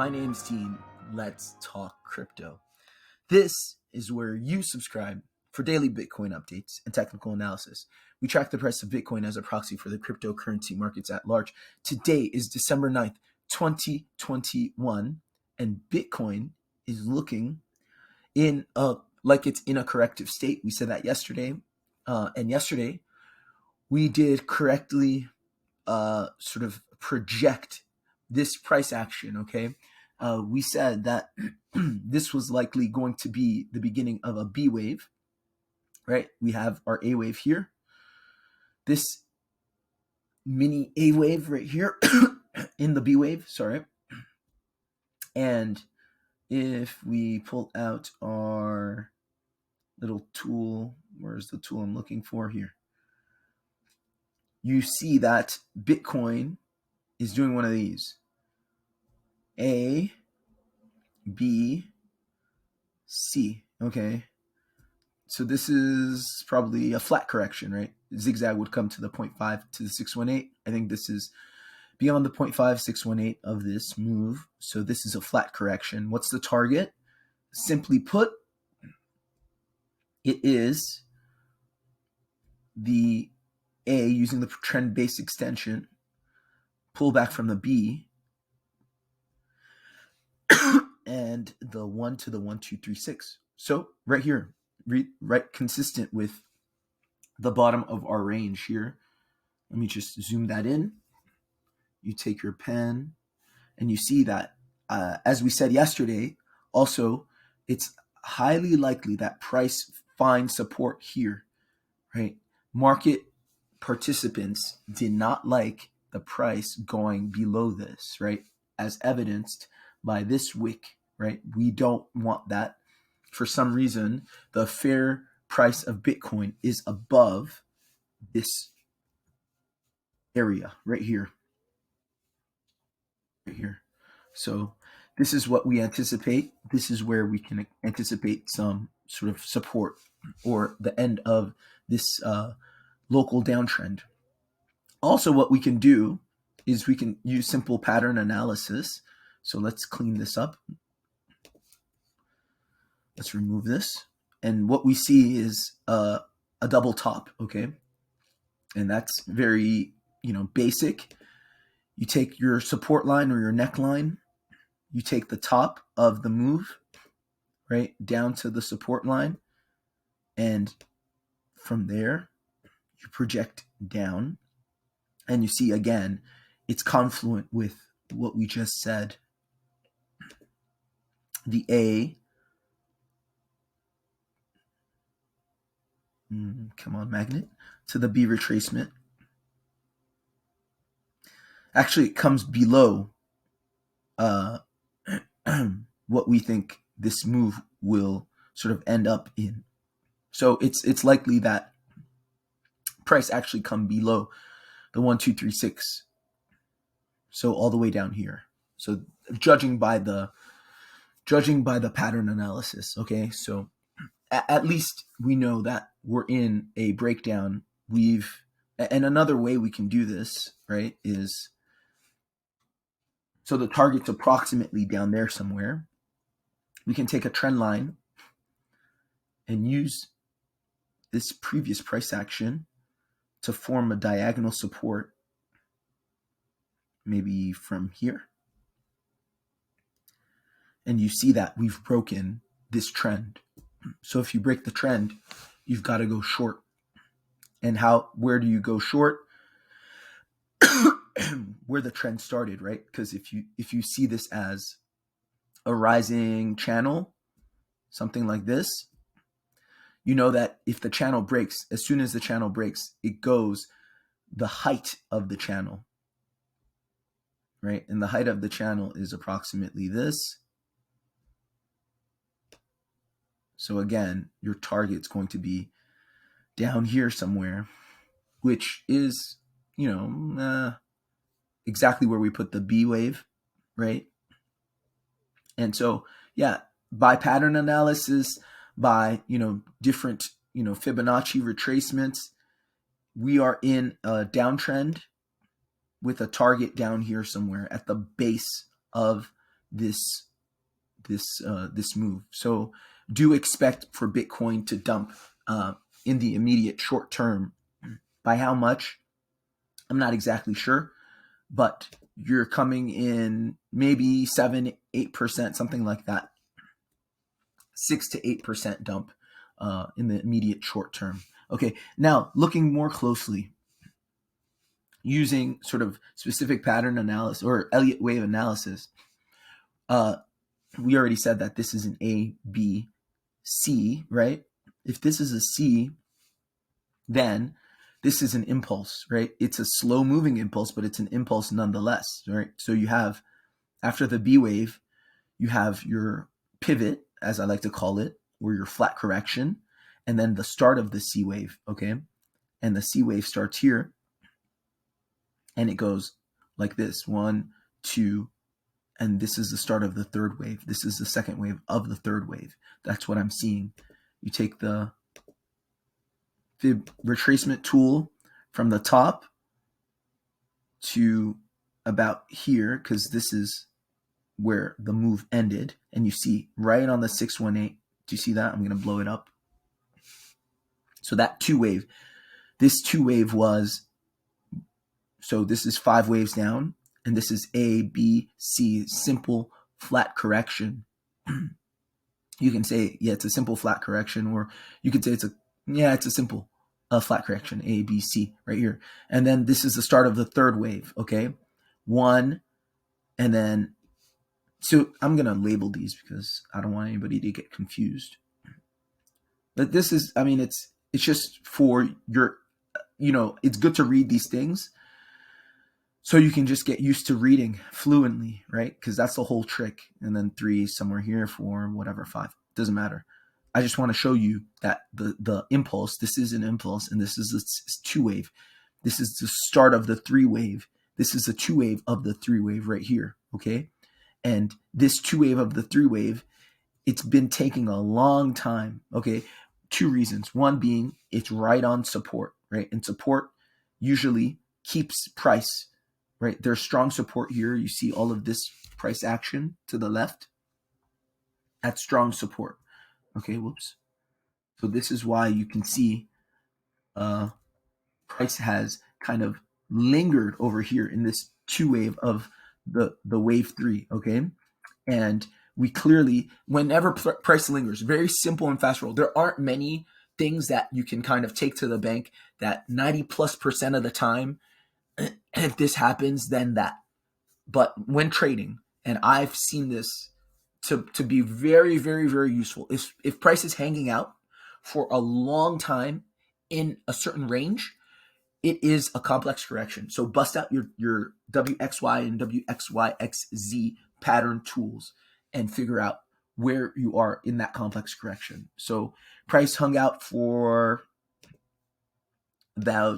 name's Dean. Let's talk crypto. This is where you subscribe for daily Bitcoin updates and technical analysis. We track the price of Bitcoin as a proxy for the cryptocurrency markets at large. Today is December 9th, 2021, and Bitcoin is looking like it's in a corrective state. We said that yesterday, and yesterday we did correctly sort of project this price action. Okay, we said that this was likely going to be the beginning of a B wave, right? We have our A wave here, this mini A wave right here in the B wave, sorry. And if we pull out our little tool, where's the tool I'm looking for here? You see that Bitcoin is doing one of these. A, B, C, okay? So this is probably a flat correction, right? Zigzag would come to the 0.5 to the 618. I think this is beyond the 0.5, 618 of this move. So this is a flat correction. What's the target? Simply put, it is the A using the trend base extension, pull back from the B, and the 1 to the 1, 2, 3, 6. So right here, right consistent with the bottom of our range here. Let me just zoom that in. You take your pen and you see that, as we said yesterday, also, it's highly likely that price finds support here, right? Market participants did not like the price going below this, right? As evidenced by this wick, right? We don't want that. For some reason, the fair price of Bitcoin is above this area right here. Right here. So this is what we anticipate. This is where we can anticipate some sort of support or the end of this local downtrend. Also, what we can do is we can use simple pattern analysis. So let's clean this up. Let's remove this. And what we see is a double top, okay? And that's very, basic. You take your support line or your neckline, you take the top of the move, right, down to the support line, and from there, you project down, and you see, again, it's confluent with what we just said. The A, come on, magnet, to the B retracement. Actually, it comes below what we think this move will sort of end up in. So it's likely that price actually come below the 1, 2, 3, 6. So all the way down here. So judging by the pattern analysis, okay? So at least we know that we're in a breakdown. And another way we can do this, right, is so the target's approximately down there somewhere. We can take a trend line and use this previous price action to form a diagonal support, maybe from here. And you see that we've broken this trend. So if you break the trend, you've got to go short. And where do you go short? Where the trend started, right? Because if you see this as a rising channel, something like this, you know that if the channel breaks, as soon as the channel breaks, it goes the height of the channel, right? And the height of the channel is approximately this. So again, your target's going to be down here somewhere, which is, exactly where we put the B wave, right? And so, yeah, by pattern analysis, by, different, Fibonacci retracements, we are in a downtrend with a target down here somewhere at the base of this move. So do expect for Bitcoin to dump in the immediate short term. By how much? I'm not exactly sure, but you're coming in maybe 7-8%, something like that. 6 to 8% dump in the immediate short term. Okay, now looking more closely, using sort of specific pattern analysis or Elliott wave analysis, we already said that this is an A, B, C, right? If this is a C, then this is an impulse, right? It's a slow moving impulse, but it's an impulse nonetheless, right? So you have, after the B wave, you have your pivot, as I like to call it, or your flat correction, and then the start of the C wave, okay? And the C wave starts here, and it goes like this, 1, 2, and this is the start of the third wave. This is the second wave of the third wave. That's what I'm seeing. You take the fib retracement tool from the top to about here, because this is where the move ended, and you see right on the 618. Do you see that? I'm going to blow it up. So that 2 wave, this 2 wave was, so this is 5 waves down, and this is A, B, C, simple flat correction. You can say, yeah, it's a simple flat correction, or you could say it's a simple flat correction, A, B, C, right here. And then this is the start of the third wave, okay? 1, and then, so I'm going to label these because I don't want anybody to get confused. But this is, I mean, it's just for your, it's good to read these things so you can just get used to reading fluently, right? Because that's the whole trick. And then 3 somewhere here, 4, whatever, 5, doesn't matter. I just want to show you that the impulse, this is an impulse, and this is a 2 wave. This is the start of the 3 wave. This is the 2 wave of the 3 wave right here, okay? And this 2 wave of the 3 wave, it's been taking a long time, okay? 2 reasons. One being it's right on support, right? And support usually keeps price, right? There's strong support here. You see all of this price action to the left. That's strong support. Okay, whoops. So this is why you can see price has kind of lingered over here in this 2 wave of the wave 3, okay? And we clearly, whenever price lingers, very simple and fast roll. There aren't many things that you can kind of take to the bank that 90+% of the time, if this happens, then that. But when trading, and I've seen this to be very, very, very useful. If price is hanging out for a long time in a certain range, it is a complex correction. So bust out your WXY and WXYXZ pattern tools and figure out where you are in that complex correction. So price hung out for about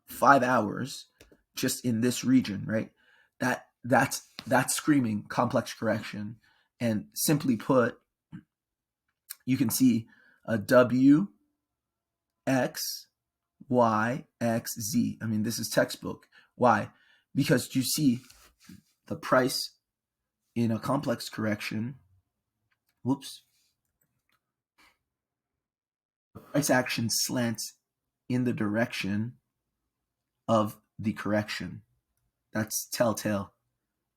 5 hours just in this region, right? That's screaming complex correction. And simply put, you can see a W, X, Y, X, Z. I mean, this is textbook. Why? Because you see the price in a complex correction. Whoops. Price action slants in the direction of the correction. That's telltale,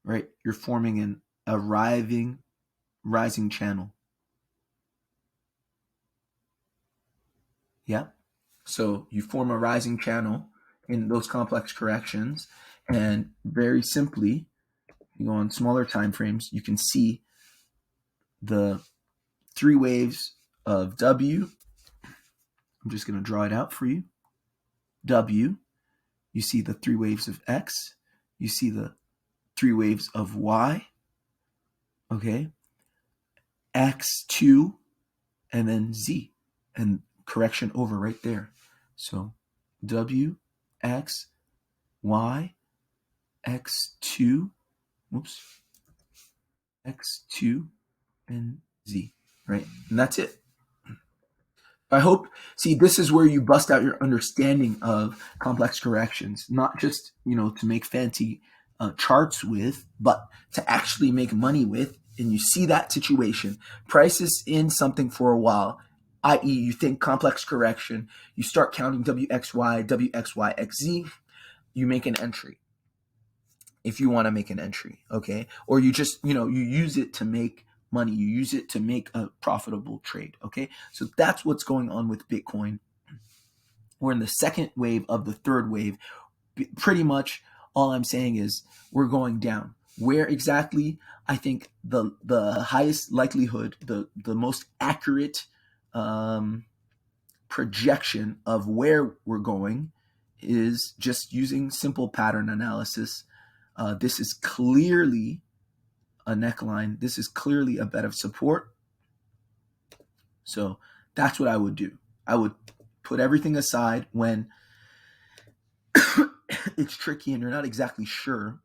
right? You're forming an arriving rising channel. Yeah. So you form a rising channel in those complex corrections, and very simply, you go on smaller time frames, you can see the 3 waves of W. I'm just going to draw it out for you. W. You see the 3 waves of X. You see the 3 waves of Y. Okay. X2 and then Z, and correction over right there. So W, X, Y, X2, whoops, X2 and Z, right? And that's it. I hope, see, this is where you bust out your understanding of complex corrections, not just, to make fancy charts with, but to actually make money with. And you see that situation, prices in something for a while, i.e., you think complex correction, you start counting WXY, WXYXZ, you make an entry if you want to make an entry, okay? Or you just, you use it to make money. You use it to make a profitable trade, okay? So that's what's going on with Bitcoin. We're in the second wave of the third wave. Pretty much all I'm saying is we're going down. Where exactly? I think the highest likelihood, the most accurate projection of where we're going is just using simple pattern analysis. This is clearly a neckline. This is clearly a bed of support. So that's what I would do. I would put everything aside when it's tricky and you're not exactly sure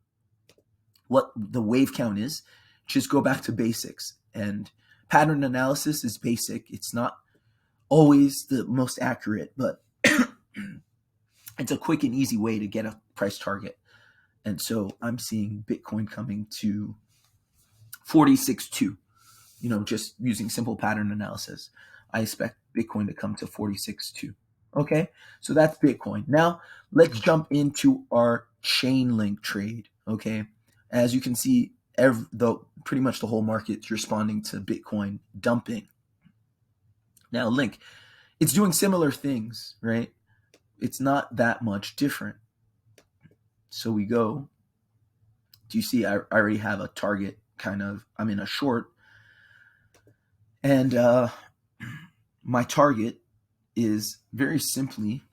what the wave count is. Just go back to basics. And pattern analysis is basic. It's not always the most accurate, but it's a quick and easy way to get a price target. And so I'm seeing Bitcoin coming to 46.2, just using simple pattern analysis. I expect Bitcoin to come to 46.2. Okay, so that's Bitcoin. Now let's jump into our Chainlink trade. Okay, as you can see, pretty much the whole market's responding to Bitcoin dumping. Now Link, it's doing similar things, right? It's not that much different. So we go. Do you see? I already have a target. I'm in a short, and my target is very simply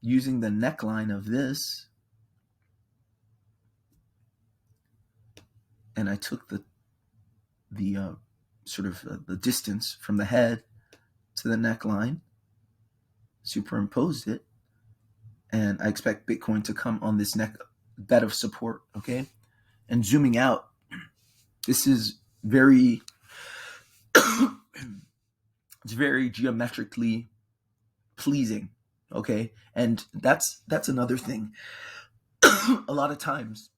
using the neckline of this, and I took the sort of the distance from the head to the neckline, superimposed it, and I expect Bitcoin to come on this bed of support, okay? And zooming out, this is very it's very geometrically pleasing, okay? And that's another thing. A lot of times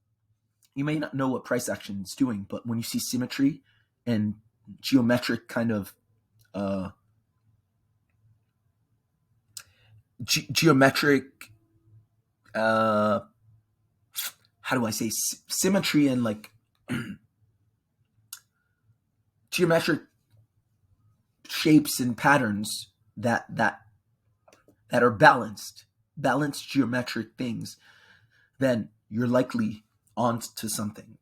you may not know what price action is doing, but when you see symmetry and geometric kind of geometric how do I say symmetry and like geometric shapes and patterns that are balanced geometric things, then you're likely on to something.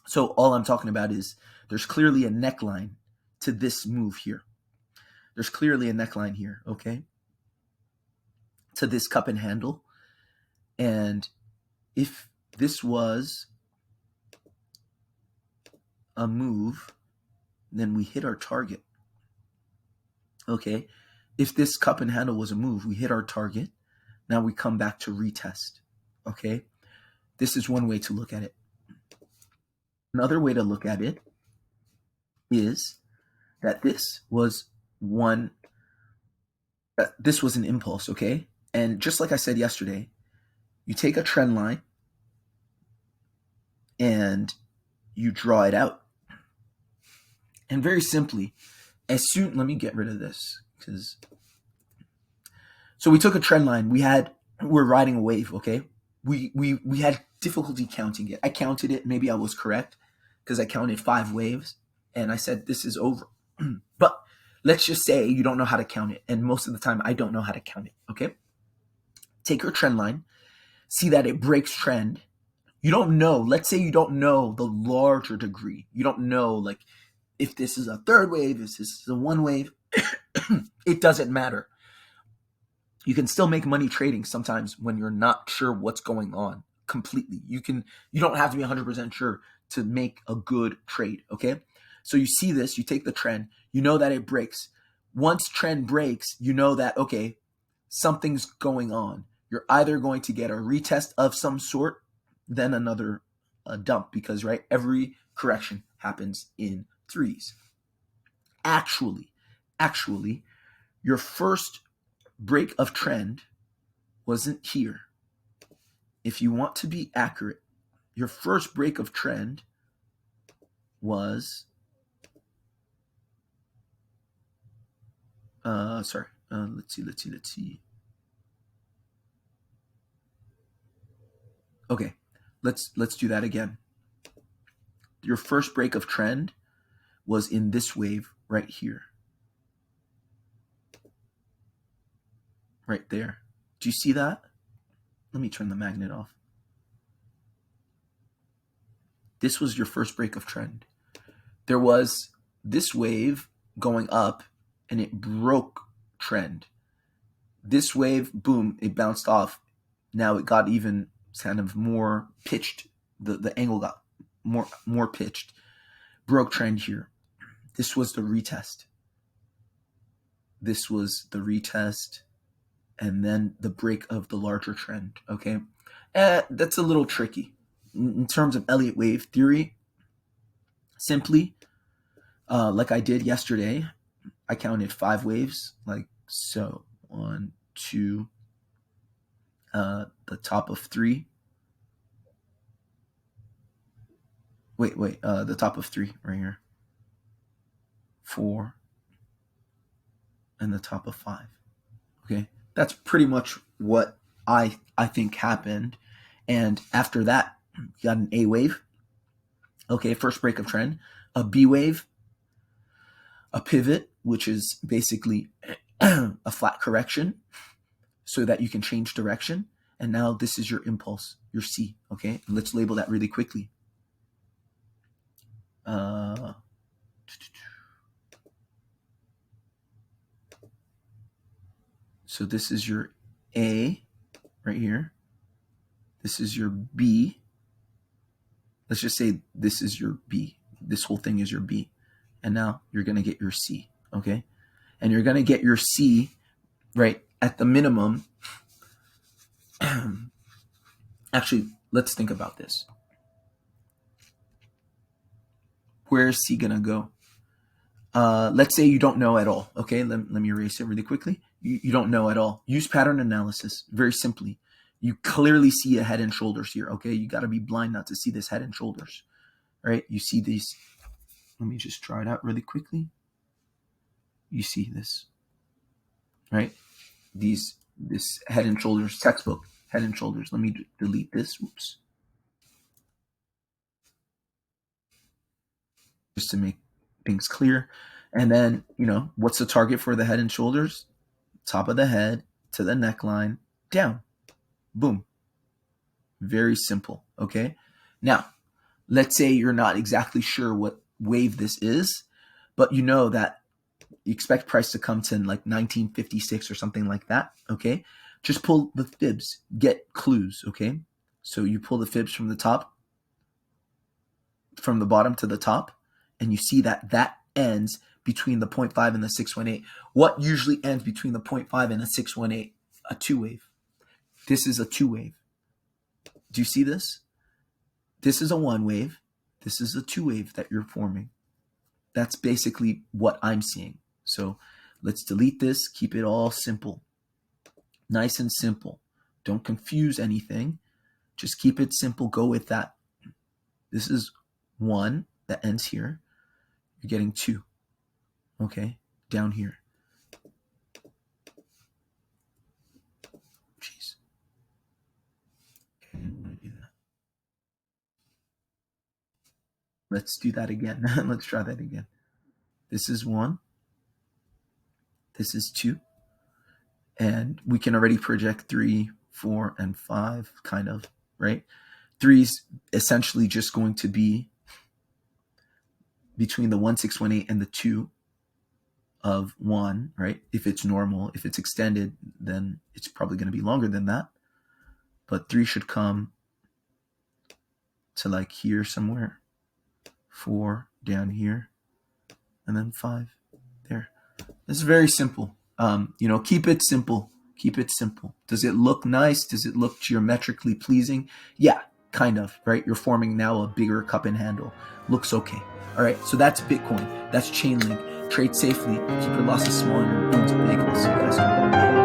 So all I'm talking about is there's clearly a neckline to this move here. There's clearly a neckline here, okay? To this cup and handle. And if this was a move, then we hit our target. Okay? If this cup and handle was a move, we hit our target. Now we come back to retest. Okay? This is one way to look at it. Another way to look at it is that this was an impulse, okay? And just like I said yesterday, you take a trend line and you draw it out. And very simply, let me get rid of this so we took a trend line. We're riding a wave, okay? We had difficulty counting it. I counted it, maybe I was correct because I counted 5 waves and I said this is over. But let's just say you don't know how to count it, and most of the time I don't know how to count it, okay? Take your trend line, see that it breaks trend. You don't know, let's say you don't know the larger degree. You don't know like if this is a third wave, if this is a one wave, it doesn't matter. You can still make money trading sometimes when you're not sure what's going on completely. You don't have to be 100% sure to make a good trade, okay? So you see this, you take the trend, you know that it breaks. Once trend breaks, you know that, okay, something's going on. You're either going to get a retest of some sort, then another dump, because, right, every correction happens in threes. Actually, actually, your first break of trend wasn't here. If you want to be accurate, your first break of trend was, let's see. Okay, let's do that again. Your first break of trend was in this wave right here. Right there. Do you see that? Let me turn the magnet off. This was your first break of trend. There was this wave going up and it broke trend. This wave, boom, it bounced off. Now it got even kind of more pitched. The angle got more pitched. Broke trend here. This was the retest. This was the retest. And then the break of the larger trend, okay? That's a little tricky. In terms of Elliott wave theory, simply, like I did yesterday, I counted 5 waves, like so. 1, 2, the top of 3. The top of 3 right here. 4, and the top of 5, okay? That's pretty much what I think happened. And after that, you got an A wave. Okay, first break of trend. A B wave. A pivot, which is basically a flat correction so that you can change direction. And now this is your impulse, your C. Okay, let's label that really quickly. So this is your A right here. This is your B. Let's just say this is your B. This whole thing is your B. And now you're going to get your C, okay? And you're going to get your C, right, at the minimum. Actually, let's think about this. Where is C going to go? Let's say you don't know at all, okay? Let me erase it really quickly. You don't know at all. Use pattern analysis very simply. You clearly see a head and shoulders here, okay? You got to be blind not to see this head and shoulders, right? You see these. Let me just try it out really quickly. You see this, right? This head and shoulders, textbook, head and shoulders. Let me delete this. Oops. Just to make things clear. And then, what's the target for the head and shoulders? Top of the head to the neckline, down. Boom. Very simple, okay? Now, let's say you're not exactly sure what wave this is, but you know that you expect price to come to like 1956 or something like that, okay? Just pull the fibs, get clues, okay? So you pull the fibs from the top, from the bottom to the top, and you see that ends between the 0.5 and the 618. What usually ends between the 0.5 and the 618? A 2 wave. This is a 2 wave. Do you see this? This is a 1 wave. This is a 2 wave that you're forming. That's basically what I'm seeing. So let's delete this. Keep it all simple. Nice and simple. Don't confuse anything. Just keep it simple. Go with that. This is 1 that ends here. You're getting 2. Okay, down here. Jeez. Okay, I'm gonna do that. Let's do that again. Let's try that again. This is 1. This is 2. And we can already project 3, 4, and 5, kind of, right? 3 is essentially just going to be between the 1618 and the 2 of 1, right? If it's normal, if it's extended, then it's probably going to be longer than that. But 3 should come to like here somewhere, 4 down here, and then 5 there. It's very simple. Keep it simple. Keep it simple. Does it look nice? Does it look geometrically pleasing? Yeah, kind of, right? You're forming now a bigger cup and handle. Looks okay. All right, so that's Bitcoin. That's Chainlink. Trade safely, keep your losses small and your wins big. I'll see you guys tomorrow. Bye.